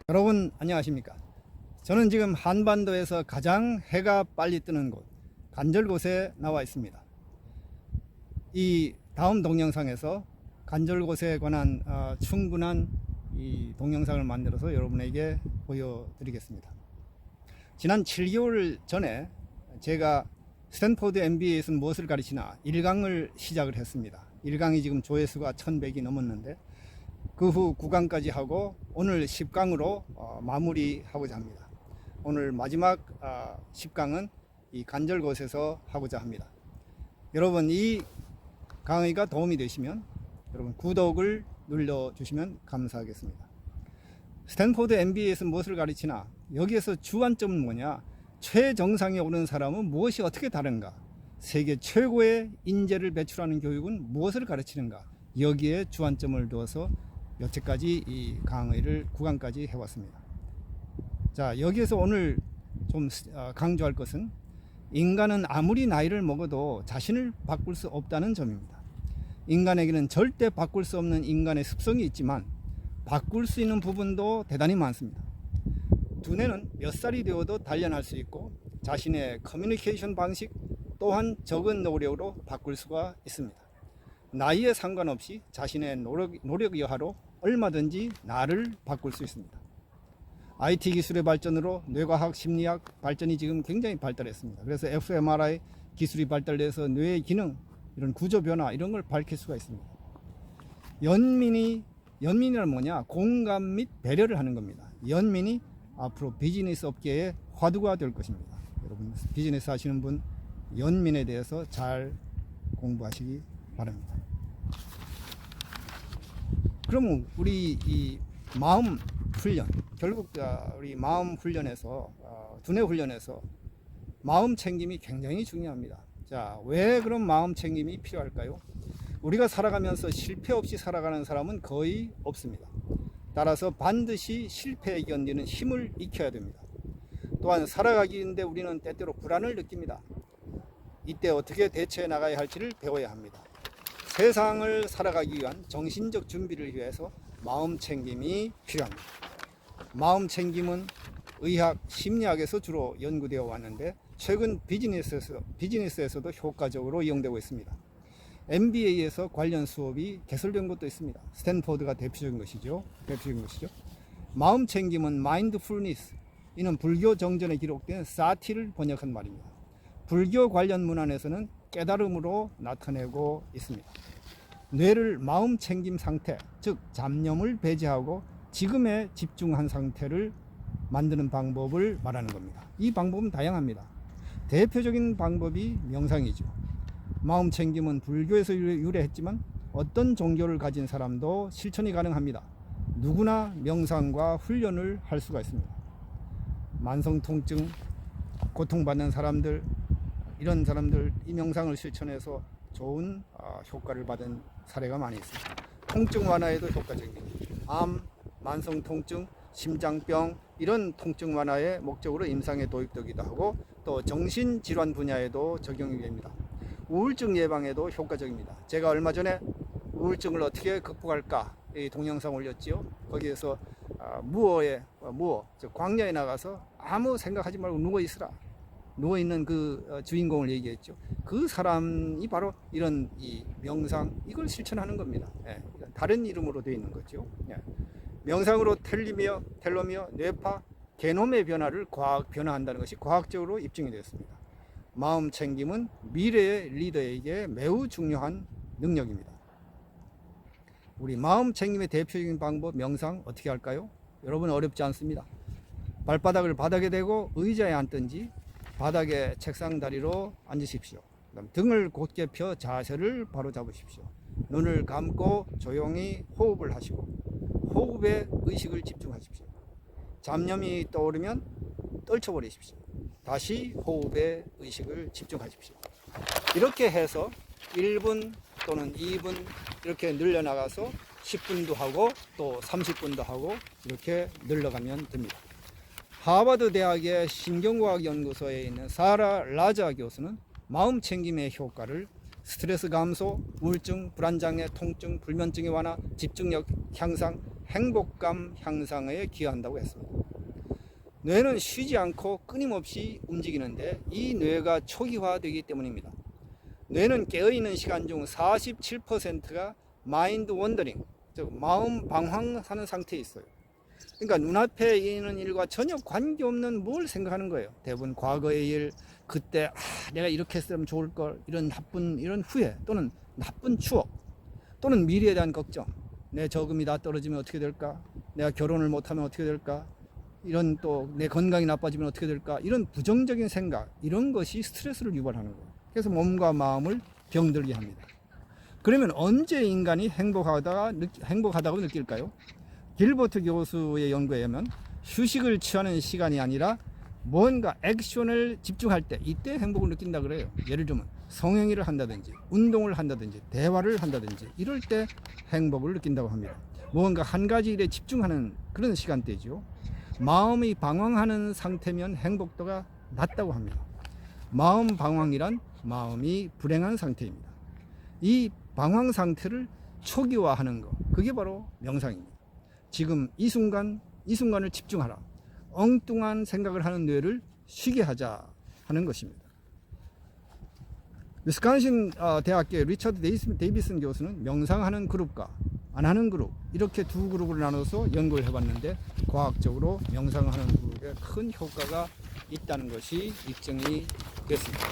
여러분 안녕하십니까? 저는 지금 한반도에서 가장 해가 빨리 뜨는 곳 간절곶에 나와 있습니다. 이 다음 동영상에서 간절곶에 관한 충분한 이 동영상을 만들어서 여러분에게 보여드리겠습니다. 지난 7개월 전에 제가 스탠포드 MBA에서 무엇을 가르치나 1강을 시작을 했습니다. 1강이 지금 조회수가 1100이 넘었는데 그 후 9강까지 하고 오늘 10강으로 마무리하고자 합니다. 오늘 마지막 10강은 이 간절곶에서 하고자 합니다. 여러분 이 강의가 도움이 되시면 여러분 구독을 눌러주시면 감사하겠습니다. 스탠포드 MBA에서 무엇을 가르치나 여기에서 주안점은 뭐냐, 최정상에 오른 사람은 무엇이 어떻게 다른가, 세계 최고의 인재를 배출하는 교육은 무엇을 가르치는가, 여기에 주안점을 두어서 여태까지 이 강의를 9강까지 해왔습니다. 자, 여기에서 오늘 좀 강조할 것은 인간은 아무리 나이를 먹어도 자신을 바꿀 수 없다는 점입니다. 인간에게는 절대 바꿀 수 없는 인간의 습성이 있지만 바꿀 수 있는 부분도 대단히 많습니다. 두뇌는 몇 살이 되어도 단련할 수 있고 자신의 커뮤니케이션 방식 또한 적은 노력으로 바꿀 수가 있습니다. 나이에 상관없이 자신의 노력 여하로 얼마든지 나를 바꿀 수 있습니다. IT 기술의 발전으로 뇌과학, 심리학 발전이 지금 굉장히 발달했습니다. 그래서 fMRI 기술이 발달돼서 뇌의 기능, 이런 구조 변화 이런 걸 밝힐 수가 있습니다. 연민이란 뭐냐? 공감 및 배려를 하는 겁니다. 연민이 앞으로 비즈니스 업계의 화두가 될 것입니다. 여러분 비즈니스 하시는 분 연민에 대해서 잘 공부하시기 바랍니다. 그러면 우리 이 마음 훈련, 결국 우리 마음 훈련에서 두뇌 훈련에서 마음 챙김이 굉장히 중요합니다. 자, 왜 그런 마음 챙김이 필요할까요? 우리가 살아가면서 실패 없이 살아가는 사람은 거의 없습니다. 따라서 반드시 실패에 견디는 힘을 익혀야 됩니다. 또한 살아가기인데 우리는 때때로 불안을 느낍니다. 이때 어떻게 대처해 나가야 할지를 배워야 합니다. 세상을 살아가기 위한 정신적 준비를 위해서 마음 챙김이 필요합니다. 마음 챙김은 의학, 심리학에서 주로 연구되어 왔는데 최근 비즈니스에서도 효과적으로 이용되고 있습니다. MBA에서 관련 수업이 개설된 것도 있습니다. 스탠포드가 대표적인 것이죠. 마음 챙김은 마인드풀니스, 이는 불교 정전에 기록된 사티를 번역한 말입니다. 불교 관련 문안에서는 깨달음으로 나타내고 있습니다. 뇌를 마음 챙김 상태, 즉 잡념을 배제하고 지금에 집중한 상태를 만드는 방법을 말하는 겁니다. 이 방법은 다양합니다. 대표적인 방법이 명상이죠. 마음 챙김은 불교에서 유래했지만 어떤 종교를 가진 사람도 실천이 가능합니다. 누구나 명상과 훈련을 할 수가 있습니다. 만성 통증, 고통받는 사람들, 이런 사람들 이 명상을 실천해서 좋은 효과를 받은 사례가 많이 있습니다. 통증 완화에도 효과적입니다. 암, 만성 통증, 심장병 이런 통증 완화의 목적으로 임상에 도입되기도 하고 또 정신질환 분야에도 적용이 됩니다. 우울증 예방에도 효과적입니다. 제가 얼마 전에 우울증을 어떻게 극복할까 이 동영상 올렸지요. 거기에서 즉 광야에 나가서 아무 생각하지 말고 누워있는 그 주인공을 얘기했죠. 그 사람이 바로 이런 이 명상 이걸 실천하는 겁니다. 예, 다른 이름으로 되어 있는 거죠. 예. 명상으로 텔로미어, 뇌파, 게놈의 변화를 변화한다는 것이 과학적으로 입증이 되었습니다. 마음 챙김은 미래의 리더에게 매우 중요한 능력입니다. 우리 마음 챙김의 대표적인 방법 명상 어떻게 할까요? 여러분 어렵지 않습니다. 발바닥을 바닥에 대고 의자에 앉든지 바닥에 책상 다리로 앉으십시오. 그다음 등을 곧게 펴 자세를 바로 잡으십시오. 눈을 감고 조용히 호흡을 하시고 호흡에 의식을 집중하십시오. 잡념이 떠오르면 떨쳐버리십시오. 다시 호흡에 의식을 집중하십시오. 이렇게 해서 1분 또는 2분 이렇게 늘려나가서 10분도 하고 또 30분도 하고 이렇게 늘려가면 됩니다. 하버드 대학의 신경과학 연구소에 있는 사라 라자 교수는 마음 챙김의 효과를 스트레스 감소, 우울증, 불안장애, 통증, 불면증의 완화, 집중력 향상, 행복감 향상에 기여한다고 했습니다. 뇌는 쉬지 않고 끊임없이 움직이는데 이 뇌가 초기화되기 때문입니다. 뇌는 깨어있는 시간 중 47%가 마인드 원더링, 즉 마음 방황하는 상태에 있어요. 그러니까 눈앞에 있는 일과 전혀 관계없는 뭘 생각하는 거예요. 대부분 과거의 일, 그때 내가 이렇게 했으면 좋을 걸, 이런 후회 또는 나쁜 추억 또는 미래에 대한 걱정, 내 저금이 다 떨어지면 어떻게 될까, 내가 결혼을 못하면 어떻게 될까, 이런 또 내 건강이 나빠지면 어떻게 될까, 이런 부정적인 생각, 이런 것이 스트레스를 유발하는 거예요. 그래서 몸과 마음을 병들게 합니다. 그러면 언제 인간이 행복하다고 느낄까요? 길버트 교수의 연구에 의하면 휴식을 취하는 시간이 아니라 뭔가 액션을 집중할 때, 이때 행복을 느낀다 그래요. 예를 들면 성행위를 한다든지 운동을 한다든지 대화를 한다든지 이럴 때 행복을 느낀다고 합니다. 뭔가 한 가지 일에 집중하는 그런 시간대죠. 마음이 방황하는 상태면 행복도가 낮다고 합니다. 마음 방황이란 마음이 불행한 상태입니다. 이 방황 상태를 초기화하는 것, 그게 바로 명상입니다. 지금 이 순간을 집중하라. 엉뚱한 생각을 하는 뇌를 쉬게 하자 하는 것입니다. 위스콘신 대학교의 리처드 데이비슨 교수는 명상하는 그룹과 안 하는 그룹, 이렇게 두 그룹으로 나눠서 연구를 해봤는데 과학적으로 명상하는 그룹에 큰 효과가 있다는 것이 입증이 됐습니다.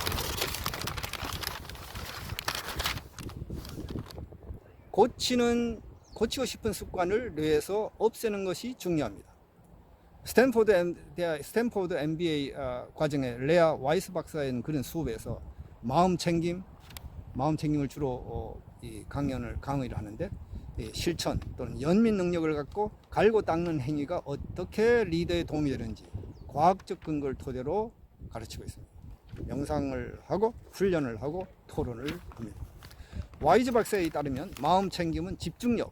고치고 싶은 습관을 뇌에서 없애는 것이 중요합니다. 스탠포드 MBA 과정에 레아 와이스 박사의 그런 수업에서 마음챙김을 주로 강의를 하는데, 실천 또는 연민 능력을 갖고 갈고 닦는 행위가 어떻게 리더에 도움이 되는지 과학적 근거를 토대로 가르치고 있습니다. 명상을 하고 훈련을 하고 토론을 합니다. 와이즈 박사에 따르면 마음챙김은 집중력,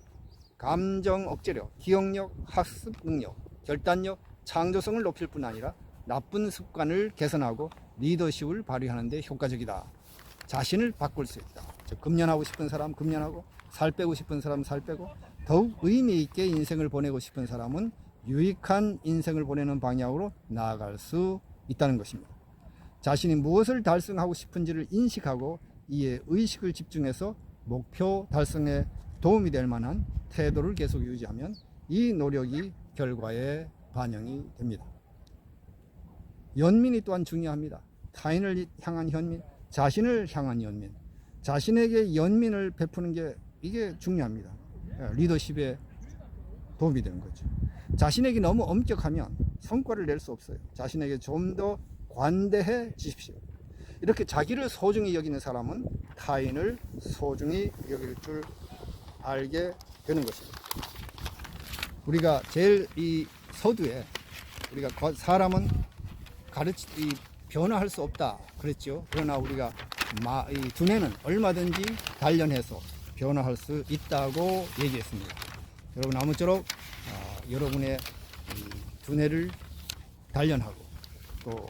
감정 억제력, 기억력, 학습 능력, 결단력, 창조성을 높일 뿐 아니라 나쁜 습관을 개선하고 리더십을 발휘하는 데 효과적이다. 자신을 바꿀 수 있다. 즉 금연하고 싶은 사람 금연하고, 살 빼고 싶은 사람 살 빼고, 더욱 의미 있게 인생을 보내고 싶은 사람은 유익한 인생을 보내는 방향으로 나아갈 수 있다는 것입니다. 자신이 무엇을 달성하고 싶은지를 인식하고 이에 의식을 집중해서 목표 달성에 도움이 될 만한 태도를 계속 유지하면 이 노력이 결과에 반영이 됩니다. 연민이 또한 중요합니다. 타인을 향한 연민, 자신을 향한 연민, 자신에게 연민을 베푸는 게 이게 중요합니다. 리더십에 도움이 되는 거죠. 자신에게 너무 엄격하면 성과를 낼 수 없어요. 자신에게 좀 더 관대해 주십시오. 이렇게 자기를 소중히 여기는 사람은 타인을 소중히 여길 줄 알게 되는 것입니다. 우리가 제일 이 서두에 우리가 사람은 변화할 수 없다 그랬죠. 그러나 우리가 이 두뇌는 얼마든지 단련해서 변화할 수 있다고 얘기했습니다. 여러분 아무쪼록 여러분의 두뇌를 단련하고 또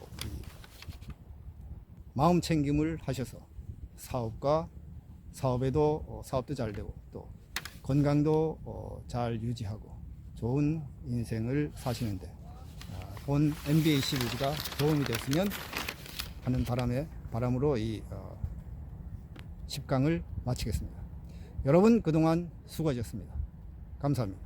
마음 챙김을 하셔서 사업도 잘 되고 또 건강도 잘 유지하고 좋은 인생을 사시는데 본 MBA 시리즈가 도움이 됐으면 하는 바람으로 이 10강을 마치겠습니다. 여러분 그동안 수고하셨습니다. 감사합니다.